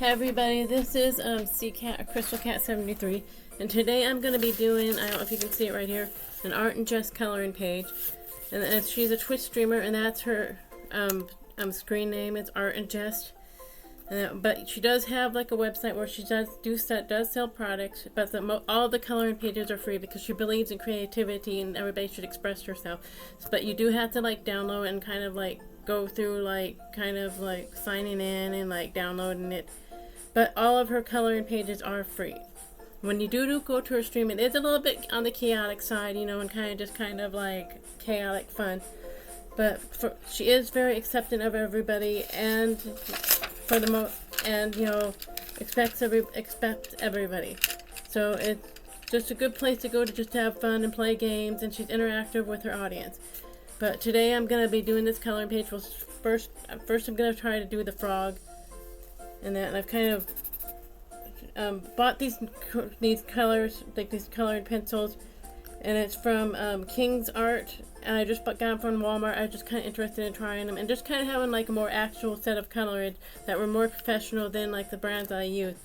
Hey everybody, this is Crystal Cat 73, and today I'm going to be doing, I don't know if you can see it right here, an Art and Jest coloring page. And she's a Twitch streamer, and that's her screen name. It's Art and Jest. But she does have like a website where she does sell products, but all the coloring pages are free because she believes in creativity and everybody should express herself. But you do have to like download and kind of like go through like kind of like signing in and like downloading it. But all of her coloring pages are free. When you do go to her stream, it is a little bit on the chaotic side, you know, and kind of like chaotic fun. But she is very accepting of everybody, and you know, expects everybody. So it's just a good place to go to just have fun and play games, and she's interactive with her audience. But today I'm gonna be doing this coloring page. Well, first I'm gonna try to do the frog, and I've kind of bought these colors, like these colored pencils, and it's from King's Art, and I just got them from Walmart. I was just kind of interested in trying them and just kind of having like a more actual set of colorage that were more professional than like the brands that I use.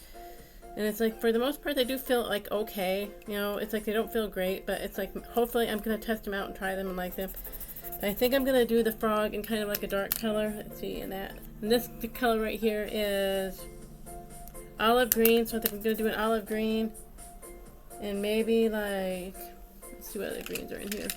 And it's like, for the most part, they do feel like okay, you know, it's like they don't feel great, but it's like, hopefully I'm gonna test them out and try them and like them. I think I'm gonna do the frog in kind of like a dark color. Let's see, and this color right here is olive green, so I think I'm gonna do an olive green, and maybe like, let's see what other greens are in here.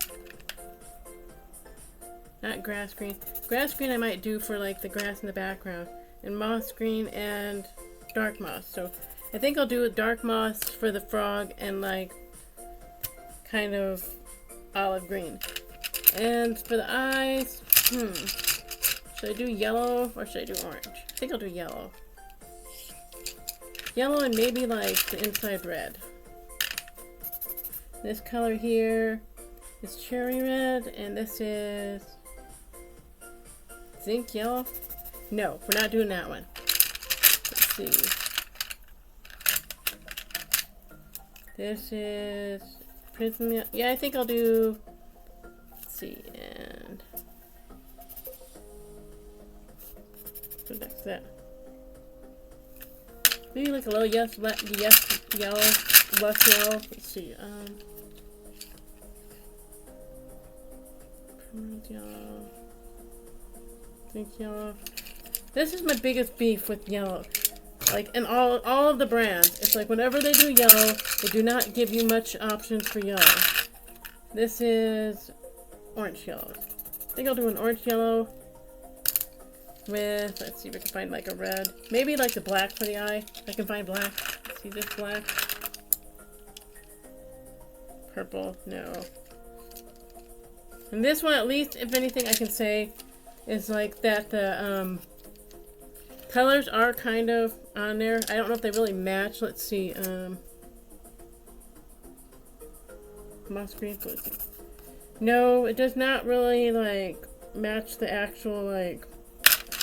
Not grass green. Grass green I might do for like the grass in the background, and moss green and dark moss. So I think I'll do a dark moss for the frog and like kind of olive green. And for the eyes, should I do yellow or should I do orange? I think I'll do yellow. Yellow and maybe like the inside red. This color here is cherry red, and this is zinc yellow. No, we're not doing that one. Let's see. This is prism. Yeah, I think I'll do. Let's see, and so next that. Maybe like a little yellow, less yellow. Let's see. Yellow. Pink yellow. This is my biggest beef with yellow. Like in all of the brands, it's like whenever they do yellow, they do not give you much options for yellow. This is orange yellow. I think I'll do an orange yellow with, let's see if I can find like a red. Maybe like the black for the eye. If I can find black. Let's see, this black. Purple, no. And this one, at least, if anything I can say, is like that the colors are kind of on there. I don't know if they really match. Let's see. Moss green. No, it does not really like match the actual, like,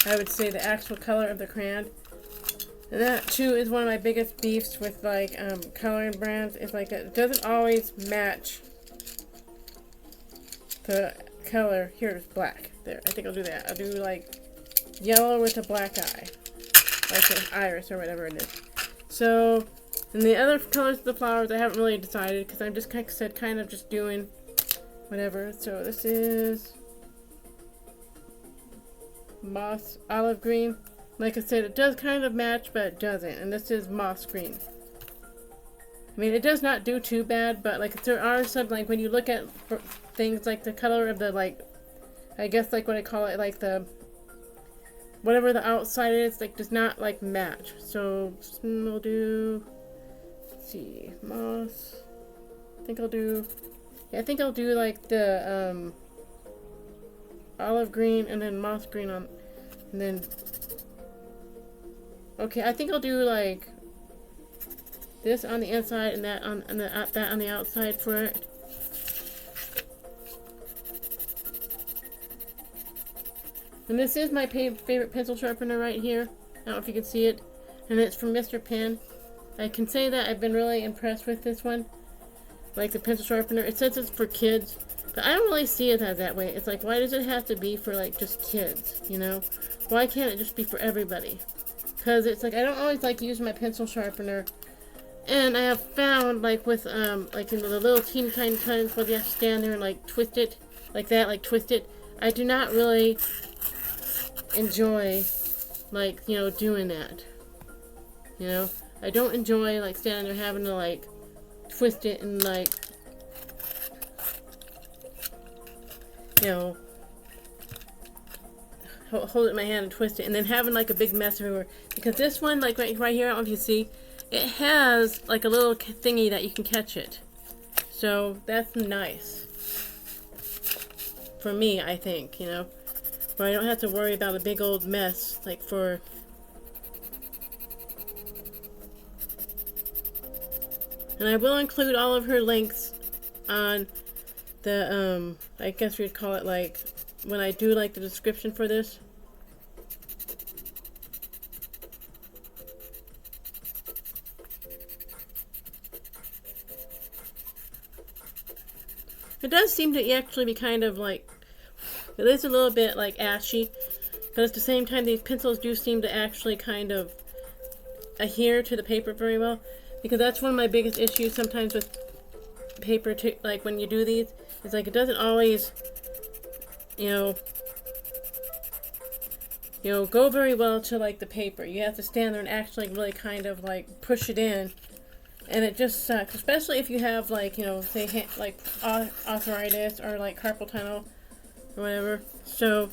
I would say the actual color of the crayon. And that too is one of my biggest beefs with like coloring brands. It's like it doesn't always match the color. Here's black. There, I think I'll do that. I'll do like yellow with a black eye, like an iris or whatever it is. So, and the other colors of the flowers I haven't really decided because I'm just like I said, kind of just doing whatever. So this is moss olive green. Like I said, it does kind of match, but it doesn't. And this is moss green. I mean, it does not do too bad, but like there are some, like when you look at things like the color of the, like, I guess like what I call it, like the, whatever the outside is, like does not like match. So we'll do, let's see, moss. I think I'll do like the olive green and then moss green on, and then, okay, I think I'll do like this on the inside and that on the outside for it. And this is my favorite pencil sharpener right here. I don't know if you can see it. And it's from Mr. Pen. I can say that I've been really impressed with this one. Like the pencil sharpener. It says it's for kids. But I don't really see it as that way. It's like, why does it have to be for like just kids, you know? Why can't it just be for everybody? Because it's like, I don't always like using my pencil sharpener. And I have found, like, with, like, in the little teeny tiny times where you have to stand there and, like, twist it, like that, like, twist it. I do not really enjoy, like, you know, doing that. You know? I don't enjoy, like, standing there having to, like, twist it and, like, you know, hold it in my hand and twist it, and then having, like, a big mess everywhere. Because this one, like, right here, I don't know if you see, it has, like, a little thingy that you can catch it. So, that's nice. For me, I think, you know. Where I don't have to worry about a big old mess, like, for... And I will include all of her links on the, I guess we'd call it, like, when I do, like, the description for this. It does seem to actually be kind of like, it is a little bit like ashy, but at the same time these pencils do seem to actually kind of adhere to the paper very well, because that's one of my biggest issues sometimes with paper too, like when you do these, it's like it doesn't always, you know, go very well to like the paper. You have to stand there and actually really kind of like push it in. And it just sucks, especially if you have, like, you know, say, like, arthritis or, like, carpal tunnel or whatever. So,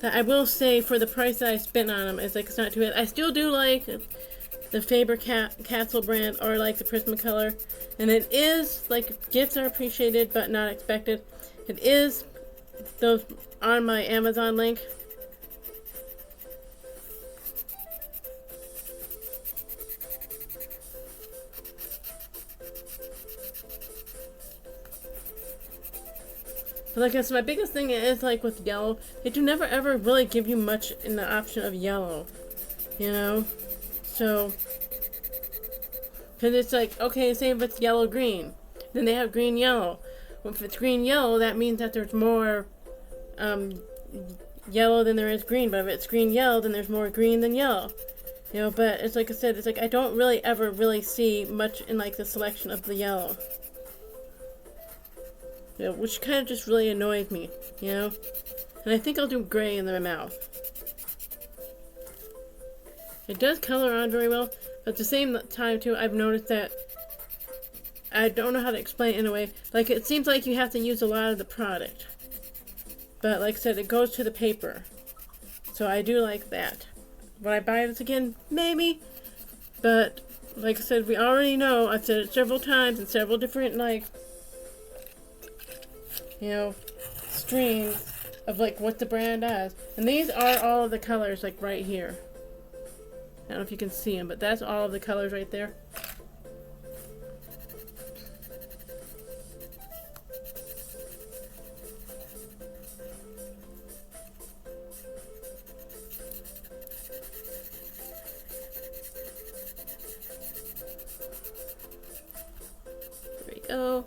that I will say, for the price that I spent on them, it's, like, it's not too bad. I still do like the Faber-Castell brand or, like, the Prismacolor. And it is, like, gifts are appreciated but not expected. It is those on my Amazon link. Like I said, my biggest thing is, like, with yellow, they do never ever really give you much in the option of yellow, you know? So, because it's like, okay, say if it's yellow-green, then they have green-yellow. Well, if it's green-yellow, that means that there's more yellow than there is green, but if it's green-yellow, then there's more green than yellow. You know, but it's like I said, it's like I don't really ever really see much in, like, the selection of the yellow. You know, which kind of just really annoys me, you know? And I think I'll do gray in my mouth. It does color on very well, but at the same time, too, I've noticed that I don't know how to explain it in a way. Like, it seems like you have to use a lot of the product. But, like I said, it goes to the paper. So I do like that. Would I buy this again? Maybe. But, like I said, we already know, I've said it several times in several different, like, you know, streams of, like, what the brand does. And these are all of the colors, like, right here. I don't know if you can see them, but that's all of the colors right there. There we go.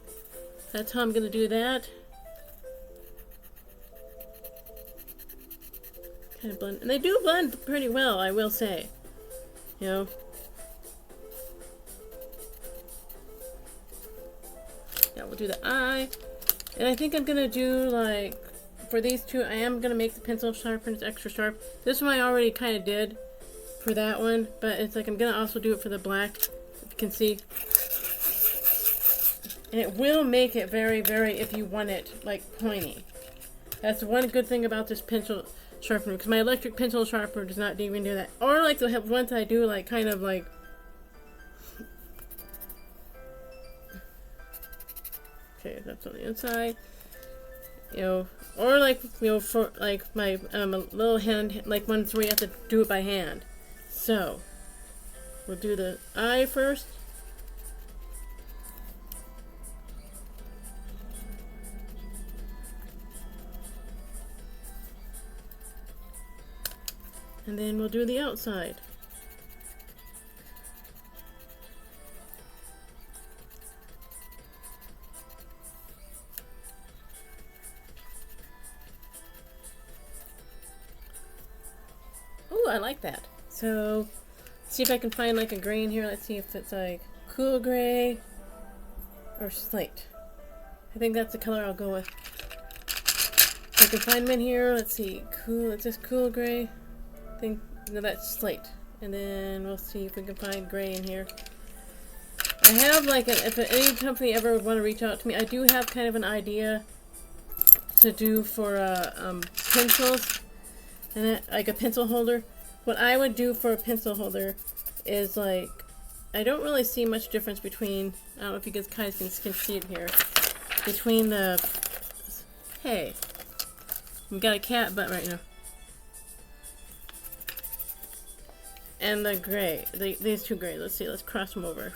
That's how I'm going to do that. Kind of blend, and they do blend pretty well, I will say. You know. Yeah, we'll do the eye, and I think I'm gonna do, like, for these two, I am gonna make the pencil sharpeners extra sharp. This one I already kind of did for that one, but it's like I'm gonna also do it for the black. If you can see, and it will make it very, very, if you want it, like, pointy. That's one good thing about this pencil sharpener, because my electric pencil sharpener does not even do that. Or like the ones I do, like, kind of like, okay, that's on the inside, you know, or like, you know, for like my little hand, like ones where you have to do it by hand. So we'll do the eye first. And then we'll do the outside. Oh, I like that. So see if I can find like a gray in here. Let's see if it's like cool gray or slate. I think that's the color I'll go with. If I can find them in here, let's see. Cool, it's just cool gray. I think, no, that's slate. And then we'll see if we can find gray in here. I have like, if any company ever would want to reach out to me, I do have kind of an idea to do for pencils, and like a pencil holder. What I would do for a pencil holder is like, I don't really see much difference between, I don't know if you guys can see it here, between the, hey, we got a cat butt right now, and the gray, these two gray. Let's see, let's cross them over.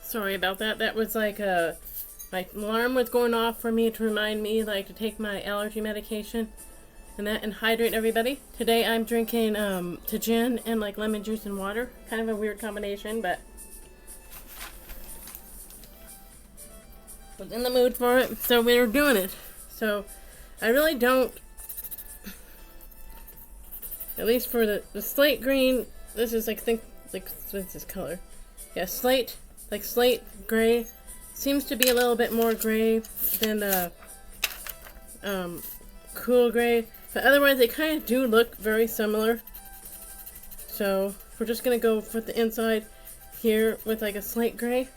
Sorry about that. That was like my alarm was going off for me to remind me like to take my allergy medication and hydrate everybody. Today I'm drinking gin and like lemon juice and water. Kind of a weird combination, but was in the mood for it, so we were doing it. So I really don't, at least for the slate green, this is like, what's this color? Yeah, slate. Like slate gray seems to be a little bit more gray than the cool gray, but otherwise they kind of do look very similar. So we're just gonna go for the inside here with like a slate gray,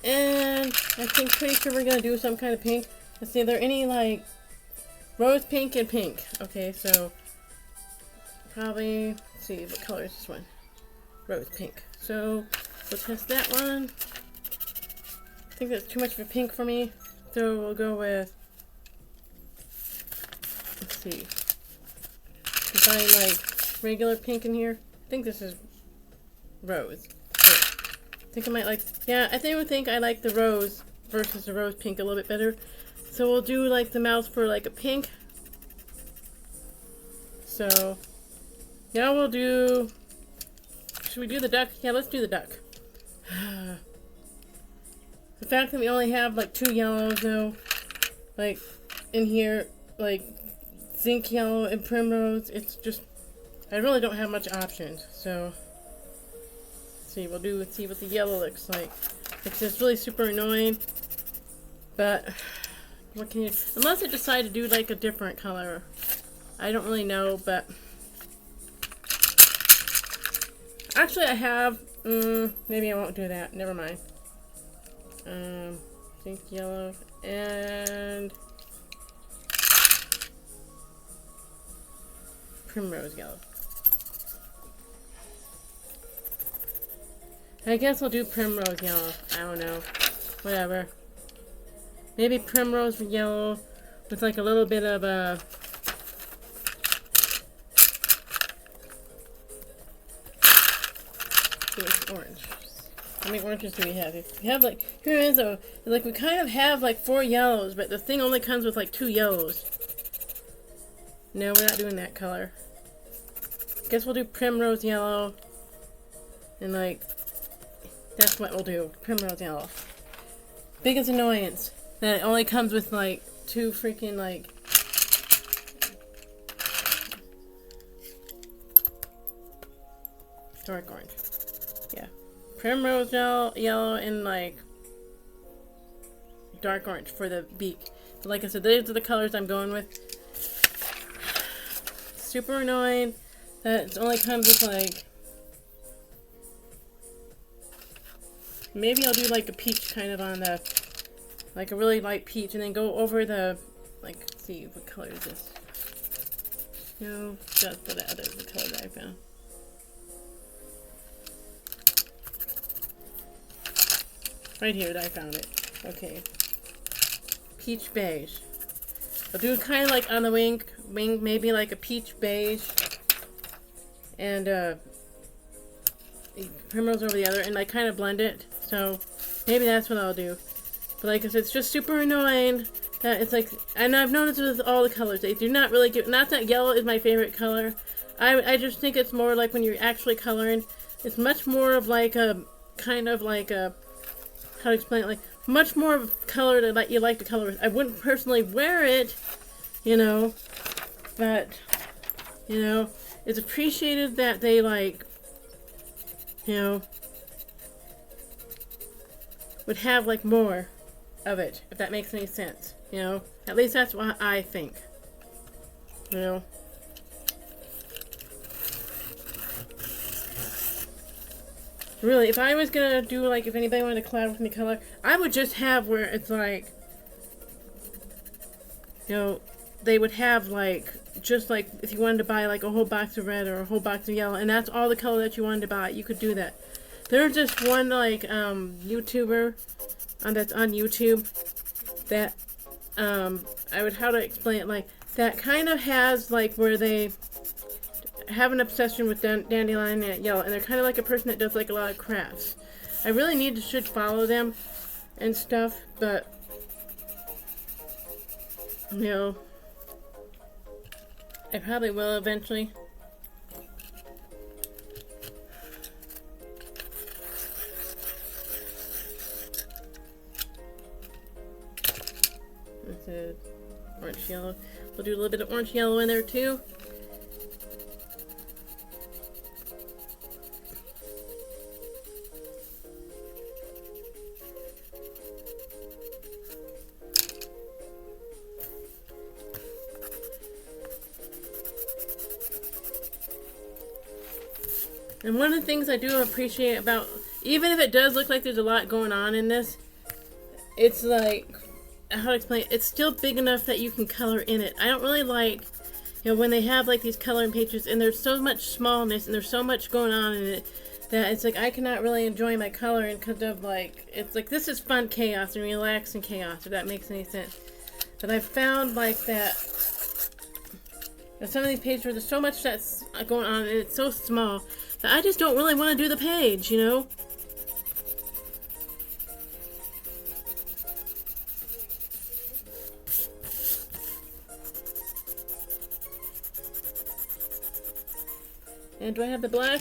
and I think pretty sure we're gonna do some kind of pink. Let's see, are there any like rose pink and pink? Okay, so probably, let's see, what color is this one? Rose pink. So we'll test that one. I think that's too much of a pink for me, so we'll go with, let's see, find like regular pink in here. I think this is rose. Yeah. I think I might like, yeah, I think I like the rose versus the rose pink a little bit better. So we'll do like the mouth for like a pink. So now we'll do, should we do the duck? Yeah, let's do the duck. The fact that we only have like 2 yellows though, like in here, like zinc yellow and primrose, it's just, I really don't have much options. So let's see, let's see what the yellow looks like. It's just really super annoying, but what can you, unless I decide to do like a different color, I don't really know. But actually I have, maybe I won't do that, never mind. Pink yellow and primrose yellow. I guess I'll do primrose yellow. I don't know. Whatever. Maybe primrose yellow with like a little bit of a orange. How many oranges do we have? We have like, here is a, like we kind of have like 4 yellows, but the thing only comes with like 2 yellows. No, we're not doing that color. Guess we'll do primrose yellow. And like, that's what we'll do. Primrose yellow. Biggest annoyance. That it only comes with like 2 freaking like... dark orange. Yeah. Primrose yellow and like dark orange for the beak. But like I said, these are the colors I'm going with. Super annoying that it only comes with like... maybe I'll do like a peach kind of on the... like a really light peach, and then go over the... like, let's see, what color is this? No, that's the color that I found. Right here, I found it. Okay. Peach beige. I'll do kind of like on the wing, maybe like a peach beige. And primrose over the other, and like kind of blend it. So maybe that's what I'll do. But like I said, it's just super annoying that it's like, and I've noticed with all the colors, they do not really give, not that yellow is my favorite color. I just think it's more like when you're actually coloring, it's much more of like a, kind of like a, how to explain it, like much more of a color that you like to color with. I wouldn't personally wear it, you know, but, you know, it's appreciated that they like, you know, would have like more of it, if that makes any sense, you know. At least that's what I think, you know. Really, if I was gonna do like, if anybody wanted to collab with me color, I would just have where it's like, you know, they would have like, just like if you wanted to buy like a whole box of red or a whole box of yellow, and that's all the color that you wanted to buy, you could do that. There's just one like YouTuber that's on YouTube that I would, how to explain it, like that kind of has like where they have an obsession with dandelion and yellow, and they're kind of like a person that does like a lot of crafts. I really should follow them and stuff, but you know, I probably will eventually. That's it. Orange yellow. We'll do a little bit of orange yellow in there too. And one of the things I do appreciate about, even if it does look like there's a lot going on in this, it's like, how to explain it, it's still big enough that you can color in it. I don't really like, you know, when they have like these coloring pages and there's so much smallness and there's so much going on in it that it's like I cannot really enjoy my coloring because of like, it's like this is fun chaos and relaxing chaos, if that makes any sense. But I've found like that some of these pages where there's so much that's going on and it's so small that I just don't really want to do the page, you know? And do I have the black?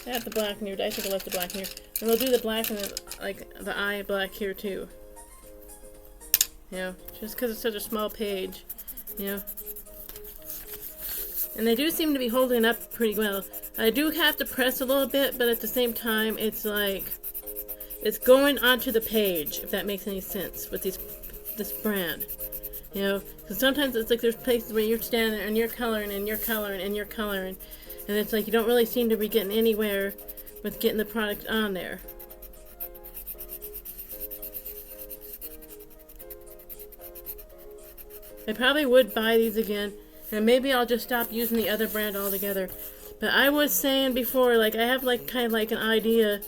I have the black in here. I think I left the black in here. And we'll do the black and the eye black here too. You know, just because it's such a small page, you know. And they do seem to be holding up pretty well. I do have to press a little bit, but at the same time, it's like, it's going onto the page, if that makes any sense, with this brand. You know, because sometimes it's like there's places where you're standing there and you're coloring and you're coloring and you're coloring, and it's like you don't really seem to be getting anywhere with getting the product on there. I probably would buy these again, and maybe I'll just stop using the other brand altogether. But I was saying before, like, I have like kind of like an idea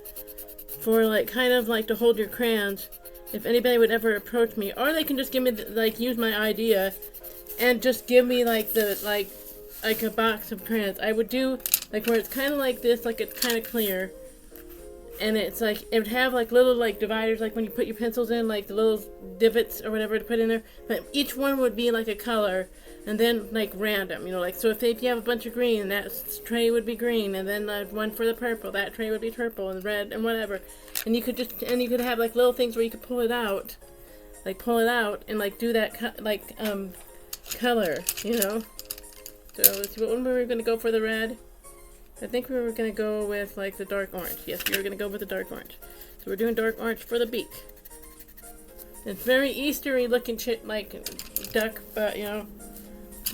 for like kind of like to hold your crayons if anybody would ever approach me, or they can just give me like use my idea and just give me like the like a box of crayons. I would do like where it's kind of like this, like it's kind of clear, and it's like it would have like little like dividers, like when you put your pencils in, like the little divots or whatever to put in there. But each one would be like a color, and then like random, you know, like so if you have a bunch of green, that tray would be green, and then the one for the purple, that tray would be purple and red and whatever. And you could have like little things where you could pull it out and like do that color, you know. So let's see, what one were we gonna go for the red? I think we were going to go with like the dark orange. Yes, we were going to go with the dark orange. So we're doing dark orange for the beak. It's very Eastery looking shit, like duck, but you know,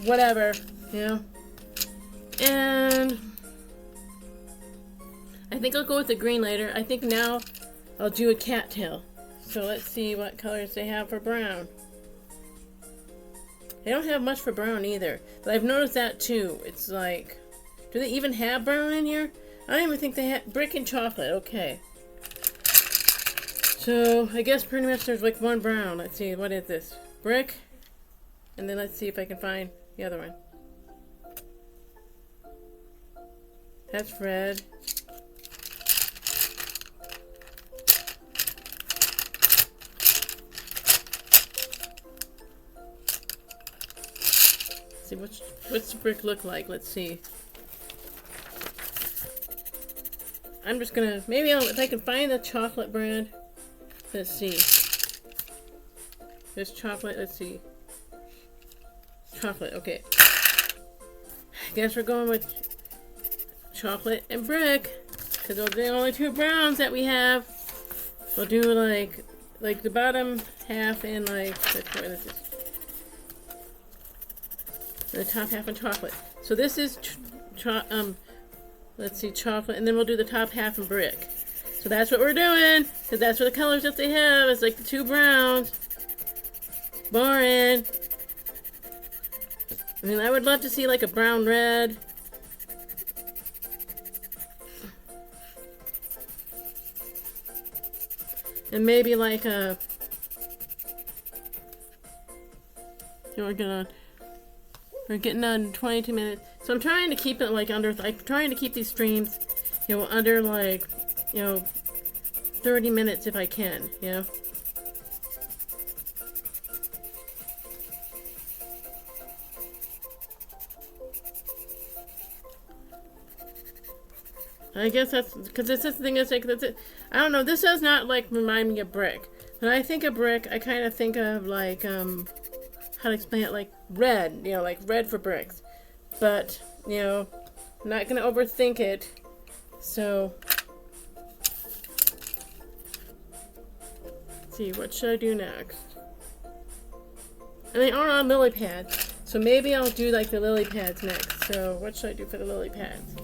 whatever, you know. And I think I'll go with the green later. I think now I'll do a cattail. So let's see what colors they have for brown. They don't have much for brown either, but I've noticed that too. It's like, do they even have brown in here? I don't even think they have. Brick and chocolate, okay. So, I guess pretty much there's like one brown. Let's see, what is this? Brick. And then let's see if I can find the other one. That's red. Let's see, what's the brick look like? Let's see. I'm just gonna, maybe if I can find the chocolate brand. Let's see. There's chocolate, let's see. Chocolate, okay. I guess we're going with chocolate and brick, because those are the only two browns that we have. We'll do like the bottom half and like, the top half in chocolate. So this is let's see, chocolate, and then we'll do the top half in brick. So that's what we're doing, because that's what the colors that they have. It's like the two browns. Boring. I mean, I would love to see like a brown red. And maybe like a... We're getting on 22 minutes. So I'm trying to keep it like under... I'm trying to keep these streams, you know, under like, you know, 30 minutes if I can, you know. I guess that's because it's this thing. It's like that's it. I don't know. This does not like remind me of brick. When I think of brick, I kind of think of like how to explain it, like red. You know, like red for bricks. But you know, I'm not gonna overthink it. So, let's see, what should I do next? And they are on lily pads, so maybe I'll do like the lily pads next. So, what should I do for the lily pads?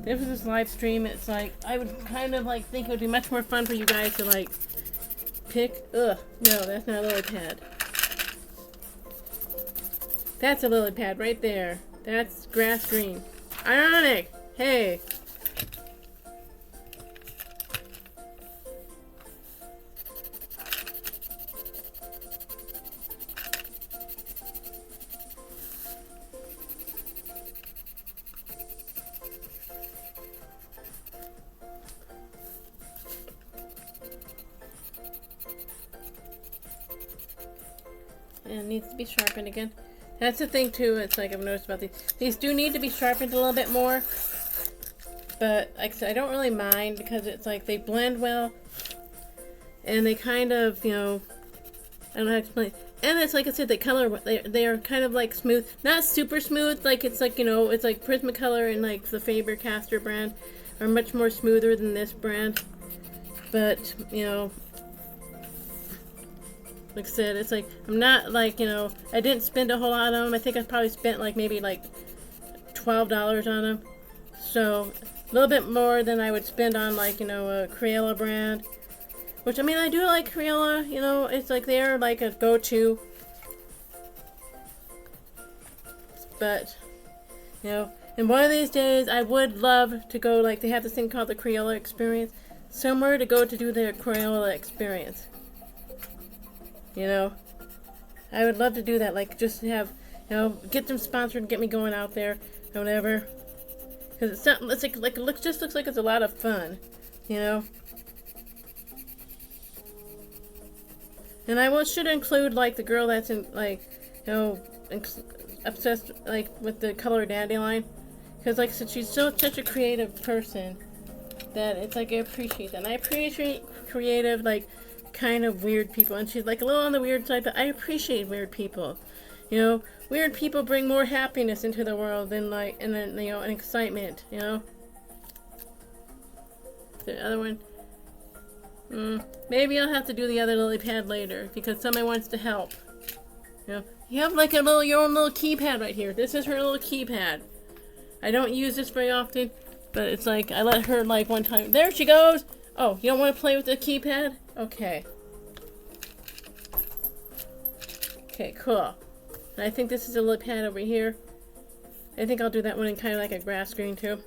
If this is live stream, it's like, I would kind of like think it would be much more fun for you guys to like pick, no, that's not a lily pad. That's a lily pad right there. That's grass green. Ironic! Hey! And it needs to be sharpened again. That's the thing too, it's like I've noticed about these. These do need to be sharpened a little bit more. But like I said, I don't really mind because it's like they blend well. And they kind of, you know, I don't know how to explain. And it's like I said, they color, they are kind of like smooth. Not super smooth, like it's like, you know, it's like Prismacolor and like the Faber-Castell brand are much more smoother than this brand. But, you know, like I said, it's like, I'm not like, you know, I didn't spend a whole lot on them. I think I probably spent like maybe like $12 on them. So, a little bit more than I would spend on like, you know, a Crayola brand. Which, I mean, I do like Crayola, you know, it's like they're like a go-to. But, you know, and one of these days I would love to go, like, they have this thing called the Crayola Experience. Somewhere to go to do their Crayola Experience. You know, I would love to do that, like just have, you know, get them sponsored and get me going out there or whatever. Because it's something, it's like it just looks like it's a lot of fun, you know. And I should include like the girl that's in like, you know, obsessed like with the color dandelion, because like I said, she's such a creative person that it's like I appreciate that. And I appreciate creative, like kind of weird people, and she's like a little on the weird side, but I appreciate weird people. You know, weird people bring more happiness into the world than like, and then, you know, and excitement, you know. The other one, maybe I'll have to do the other lily pad later because somebody wants to help. You know, you have like your own little keypad right here. This is her little keypad. I don't use this very often, but it's like I let her like one time. There she goes. Oh, you don't want to play with the keypad? Okay. Okay, cool. And I think this is a lily pad over here. I think I'll do that one in kind of like a grass green too.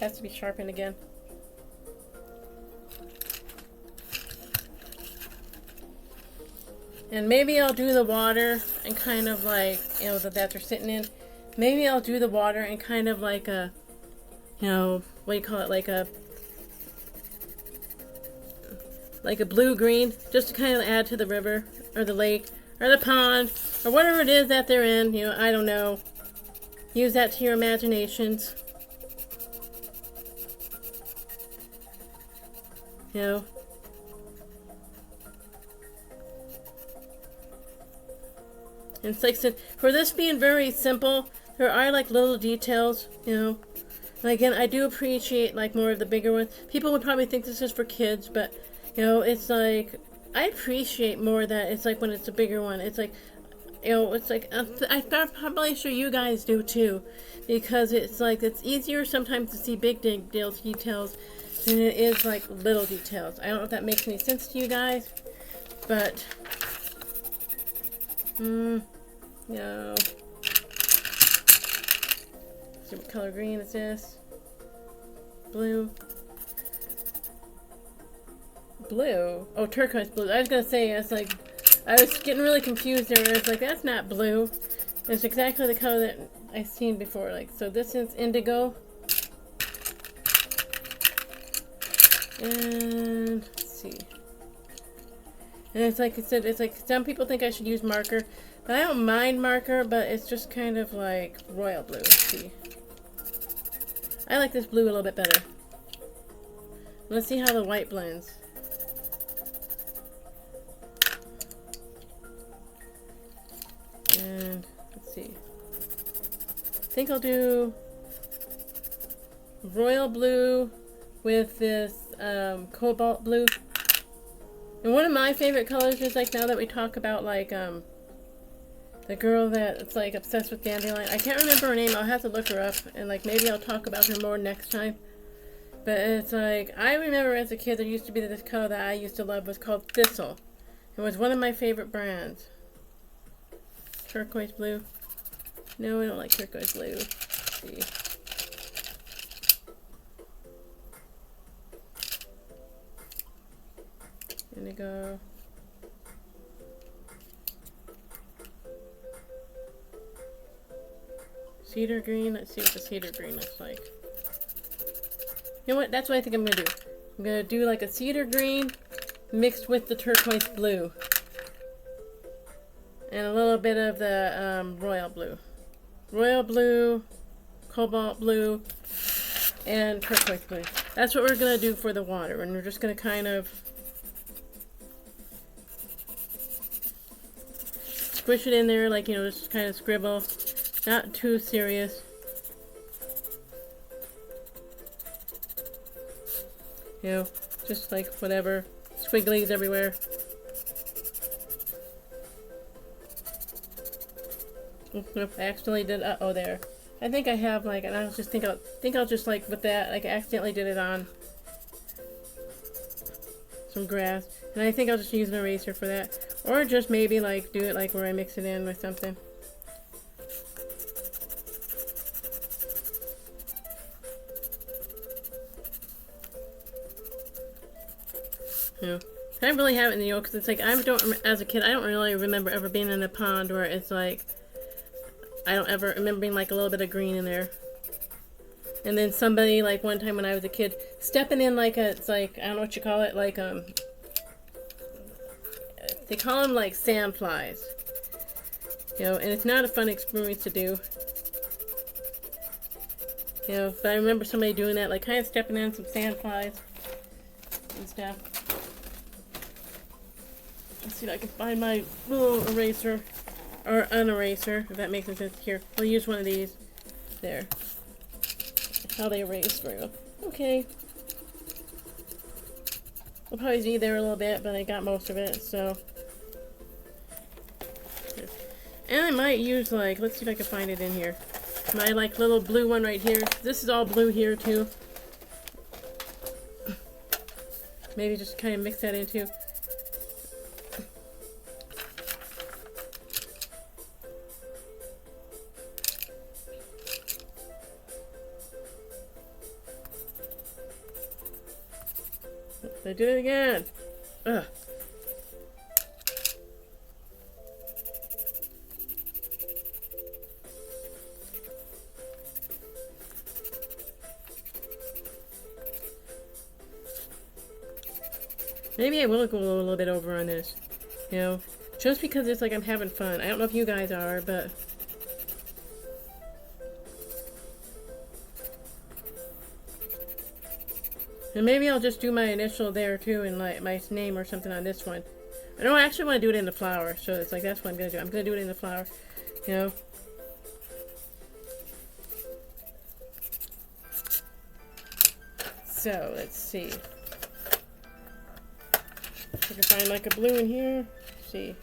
Has to be sharpened again. And maybe I'll do the water and kind of like, you know, that they're sitting in. Maybe I'll do the water and kind of like a, you know, what do you call it, like a blue-green, just to kind of add to the river, or the lake, or the pond, or whatever it is that they're in, you know, I don't know. Use that to your imaginations. You know. And it's like I said, for this being very simple, there are like little details, you know. And again, I do appreciate like more of the bigger ones. People would probably think this is for kids, but you know, it's like I appreciate more that it's like when it's a bigger one. It's like, you know, it's like I'm probably sure you guys do too, because it's like it's easier sometimes to see big details than it is like little details. I don't know if that makes any sense to you guys, but no. See what color green is this? Blue. Blue? Oh, turquoise blue. I was gonna say, it's like, I was getting really confused there. I was like, that's not blue. It's exactly the color that I've seen before. Like, so this is indigo. And let's see. And it's like I said, it's like some people think I should use marker, but I don't mind marker, but it's just kind of like royal blue. Let's see. I like this blue a little bit better. Let's see how the white blends. And let's see. I think I'll do royal blue with this cobalt blue. And one of my favorite colors is like, now that we talk about like the girl that's like obsessed with dandelion. I can't remember her name. I'll have to look her up, and like maybe I'll talk about her more next time. But it's like, I remember as a kid there used to be this color that I used to love, was called Thistle. It was one of my favorite brands. Turquoise blue. No, I don't like turquoise blue. Let's see. Indigo. Cedar green. Let's see what the cedar green looks like. You know what? That's what I think I'm going to do. I'm going to do like a cedar green mixed with the turquoise blue. And a little bit of the royal blue. Royal blue, cobalt blue, and turquoise blue. That's what we're going to do for the water. And we're just going to kind of squish it in there, like, you know, just kind of scribble. Not too serious. You know, just like whatever. Squigglies everywhere. Nope, I accidentally did. Uh-oh, there. I think I have like, and I was just think I'll just like with that, like I accidentally did it on some grass, and I think I'll just use an eraser for that, or just maybe like do it like where I mix it in with something. You know, I really haven't, you know, because it's like as a kid, I don't really remember ever being in a pond where it's like, I don't ever remember being like a little bit of green in there. And then somebody, like one time when I was a kid, stepping in like a, it's like, I don't know what you call it, like They call them like sand flies. You know, and it's not a fun experience to do. You know, but I remember somebody doing that, like kind of stepping on some sand flies and stuff. Let's see if I can find my little eraser, or an eraser, if that makes any sense. Here, I'll use one of these. There. How they erase through. Okay. I'll probably need there a little bit, but I got most of it, so. And I might use, like, let's see if I can find it in here. My, like, little blue one right here. This is all blue here, too. Maybe just kind of mix that in, too. I do it again. Ugh. Maybe I will go a little bit over on this, you know, just because it's like I'm having fun. I don't know if you guys are, but and maybe I'll just do my initial there too, and like my name or something on this one. I don't actually want to do it in the flower, so it's like that's what I'm gonna do. I'm gonna do it in the flower, you know. So let's see. I can find like a blue in here. Let's see.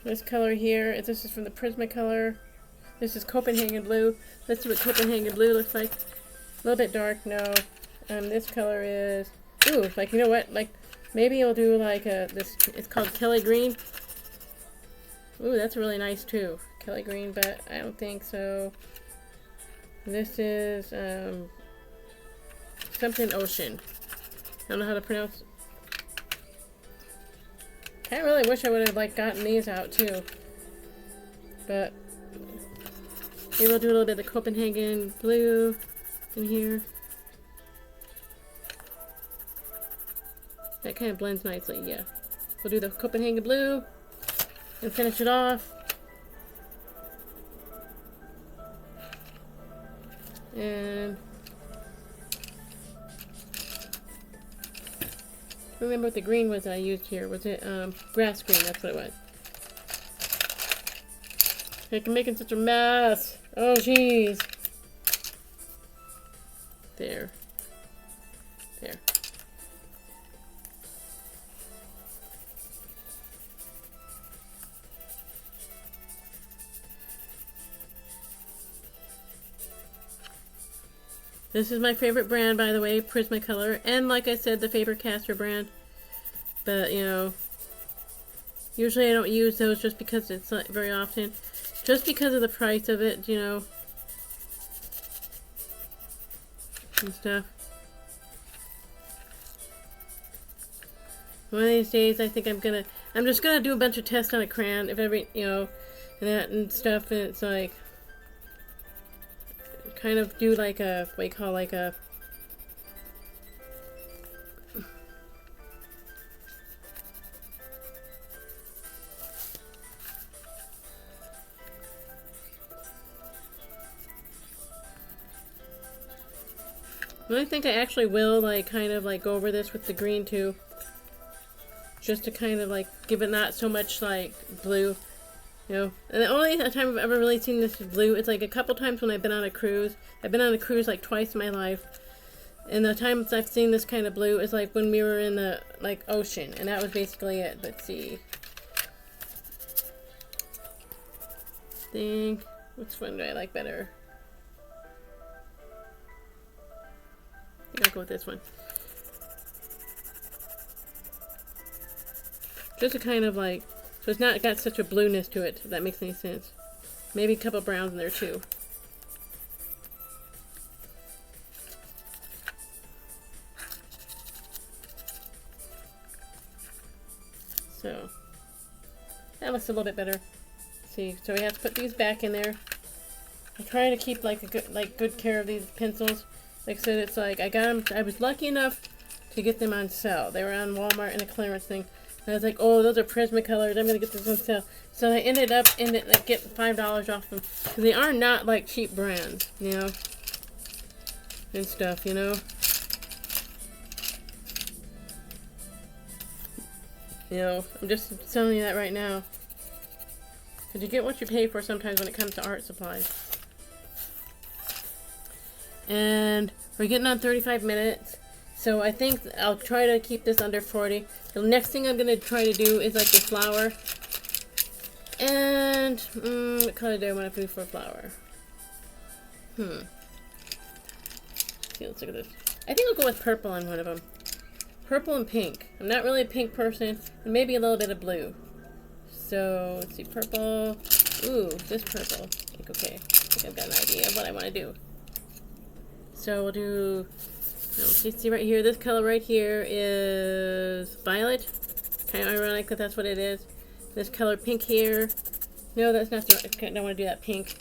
This color here, this is from the Prismacolor. This is Copenhagen blue. Let's see what Copenhagen blue looks like. A little bit dark, no. This color is, ooh, like, you know what, like, maybe I'll do like this, it's called Kelly Green. Ooh, that's really nice too. Kelly Green, but I don't think so. This is, something Ocean. I don't know how to pronounce. I really wish I would have, like, gotten these out too. But maybe we'll do a little bit of the Copenhagen blue in here. That kind of blends nicely, yeah. We'll do the Copenhagen blue and finish it off. And I remember what the green was that I used here. Was it grass green? That's what it was. I'm making such a mess. Oh, jeez. There. There. This is my favorite brand, by the way, Prismacolor, and like I said, the Faber-Castell brand. But, you know, usually I don't use those just because it's not very often. Just because of the price of it, you know, and stuff. One of these days, I think I'm just gonna do a bunch of tests on a crayon, if every, you know, and that and stuff, and it's like, kind of do like a, what you call like a, I think I actually will like kind of like go over this with the green too, just to kind of like give it not so much like blue. You know, and the only time I've ever really seen this blue, it's like a couple times when I've been on a cruise. I've been on a cruise like twice in my life. And the times I've seen this kind of blue is like when we were in the, like, ocean. And that was basically it. Let's see. Which one do I like better? I think I'll go with this one. Just a kind of like, so it's not got such a blueness to it, if that makes any sense. Maybe a couple browns in there too. So, that looks a little bit better. Let's see, so we have to put these back in there. I'm trying to keep like a good care of these pencils. Like I said, it's like I got them, I was lucky enough to get them on sale. They were on Walmart in a clearance thing. I was like, oh, those are Prismacolors. I'm gonna get this on sale. So I ended up like getting $5 off them because they are not like cheap brands, you know, and stuff, you know. You know, I'm just telling you that right now. Because you get what you pay for sometimes when it comes to art supplies. And we're getting on 35 minutes. So I think I'll try to keep this under 40. The next thing I'm going to try to do is like the flower. And, what color do I want to do for a flower? See, let's look at this. I think I'll go with purple on one of them. Purple and pink. I'm not really a pink person. And maybe a little bit of blue. So, let's see, purple. Ooh, this purple. Like, okay, I think I've got an idea of what I want to do. So we'll do, you see right here, this color right here is violet. Kind of ironic that that's what it is. This color pink here. No, that's not, I don't want to do that pink.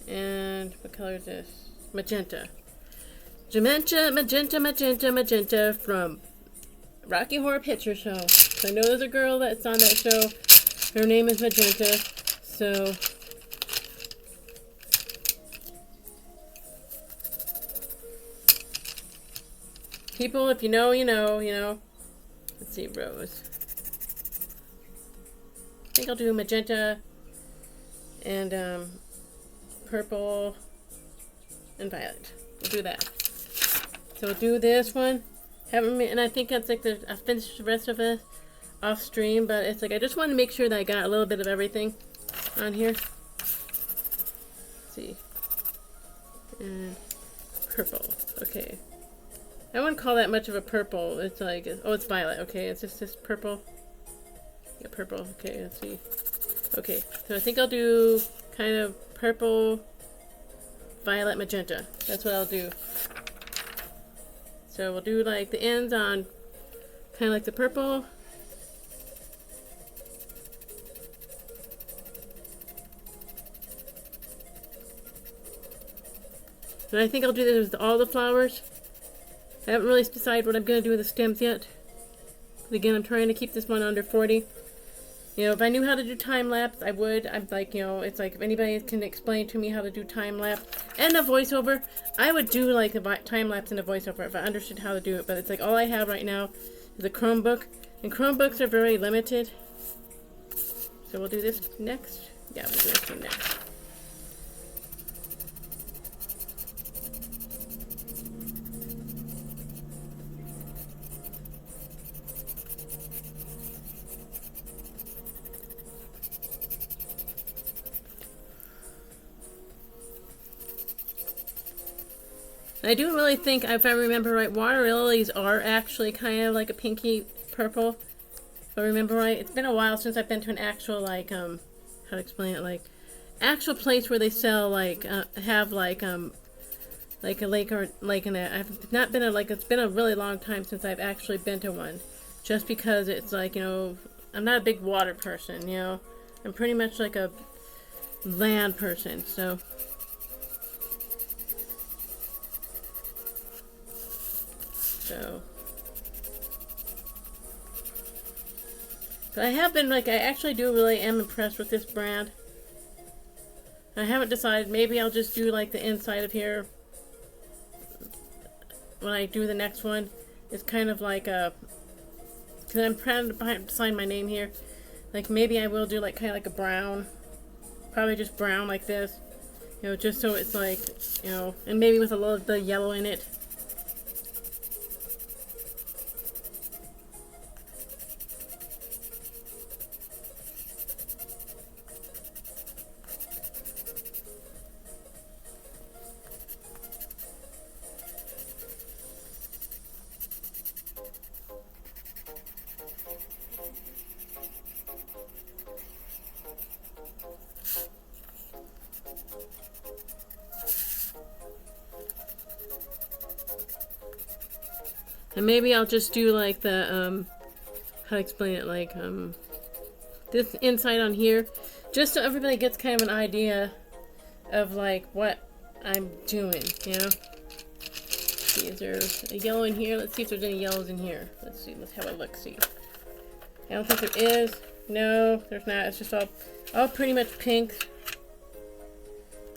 And what color is this? Magenta. Magenta from Rocky Horror Picture Show. So I know there's a girl that's on that show. Her name is Magenta. So people, if you know, you know, you know. Let's see, rose. I think I'll do magenta and purple and violet. We'll do that. So we'll do this one. And I think that's like I finished the rest of it off stream, but it's like I just wanted to make sure that I got a little bit of everything on here. Let's see. And purple. Okay. I wouldn't call that much of a purple. It's like, oh, it's violet. Okay, it's just this purple. Yeah, purple. Okay, let's see. Okay, so I think I'll do kind of purple, violet, magenta. That's what I'll do. So we'll do like the ends on kind of like the purple. And I think I'll do this with all the flowers. I haven't really decided what I'm going to do with the stems yet. But again, I'm trying to keep this one under 40. You know, if I knew how to do time-lapse, I would. I'm like, you know, it's like if anybody can explain to me how to do time-lapse and a voiceover, I would do like a time-lapse and a voiceover if I understood how to do it. But it's like all I have right now is a Chromebook. And Chromebooks are very limited. So we'll do this next. Yeah, we'll do this one next. I do really think, if I remember right, water lilies are actually kind of like a pinky purple. If I remember right, it's been a while since I've been to an actual, like, how to explain it, like, actual place where they sell, like, have, like a lake or, like, in it. I've not been it's been a really long time since I've actually been to one. Just because it's, like, you know, I'm not a big water person, you know. I'm pretty much like a land person, so. But I have been, like, I actually do really am impressed with this brand. I haven't decided, maybe I'll just do, like, the inside of here when I do the next one. It's kind of like a, because I'm trying to sign my name here. Like, maybe I will do, like, kind of like a brown. Probably just brown like this. You know, just so it's like, you know, and maybe with a little bit of yellow in it. And maybe I'll just do like the, how to explain it, like, this inside on here, just so everybody gets kind of an idea of, like, what I'm doing, you know? Let's see, is there a yellow in here? Let's see if there's any yellows in here. Let's see, let's have a look, see. I don't think there is. No, there's not. It's just all pretty much pink.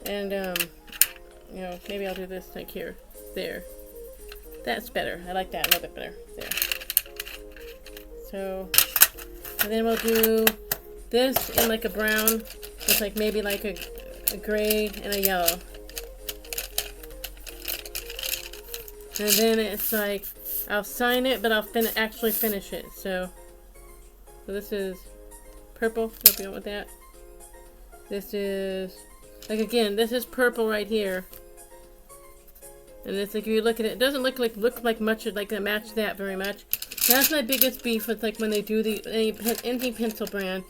And, you know, maybe I'll do this like here. There. That's better. I like that a little bit better. There. So, and then we'll do this in like a brown with like maybe like a gray and a yellow. And then it's like, I'll sign it, but I'll actually finish it. So this is purple. Hope you don't want that. This is, like again, this is purple right here. And it's like, if you look at it, it doesn't look like much like that match that very much. That's my biggest beef with like when they do any pencil brand,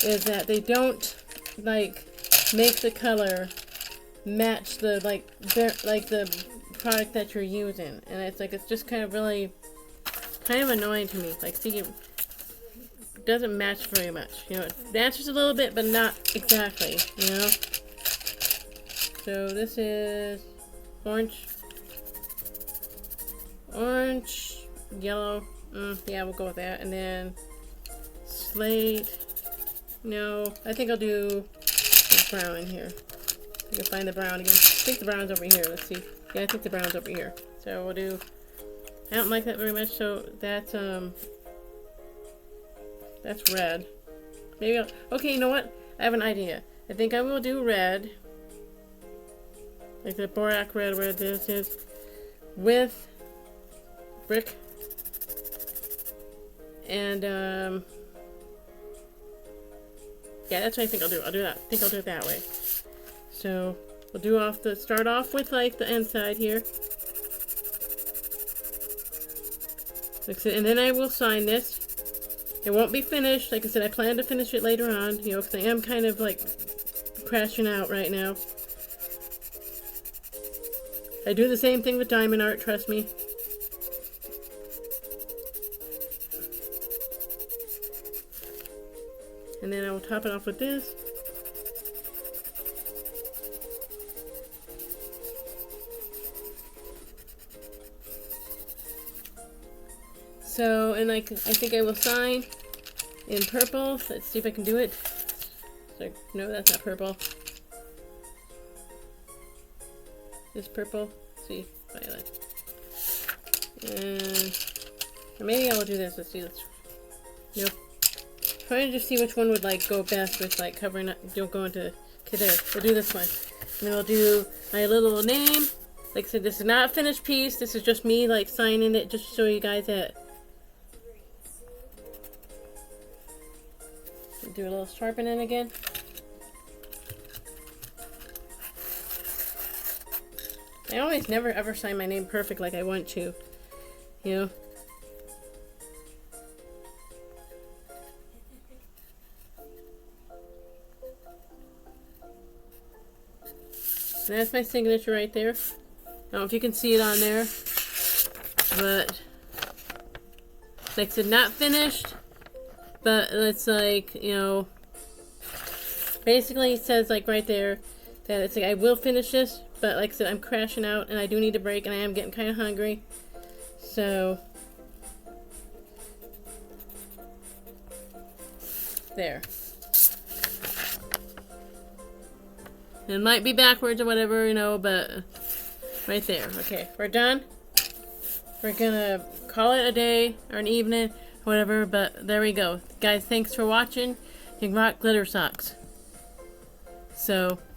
is that they don't like make the color match the the product that you're using, and it's like, it's just kind of annoying to me. Like, see, it doesn't match very much. You know, it matches a little bit, but not exactly. You know. So this is orange, yellow. Yeah, we'll go with that. And then slate. No, I think I'll do brown in here. I can find the brown again. I think the brown's over here. Let's see. Yeah, I think the brown's over here. So we'll do. I don't like that very much. So that's red. Maybe I'll. Okay, you know what? I have an idea. I think I will do red, like the borax red, where this is, with brick. And, yeah, that's what I think I'll do. I'll do that. I think I'll do it that way. So, we'll do start off with, like, the inside here. Like I said, and then I will sign this. It won't be finished. Like I said, I plan to finish it later on, you know, because I am kind of, like, crashing out right now. I do the same thing with diamond art, trust me. And then I will top it off with this. So, and like, I think I will sign in purple. Let's see if I can do it. So, no, that's not purple. This purple. Let's see, violet. And or maybe I will do this. Let's see. Nope. Trying to just see which one would like go best with like covering up. Don't go into. Okay, there. We'll do this one, and then we'll do my little name. Like I said, this is not a finished piece. This is just me like signing it, just to show you guys that. Do a little sharpening again. I always never ever sign my name perfect like I want to, you know. And that's my signature right there. I don't know if you can see it on there, but like I said, not finished, but it's like, you know, basically it says like right there that it's like I will finish this, but like I said, I'm crashing out and I do need a break and I am getting kind of hungry. So there. It might be backwards or whatever, you know, but right there. Okay, we're done. We're gonna call it a day or an evening, whatever, but there we go. Guys, thanks for watching. You can rock glitter socks. So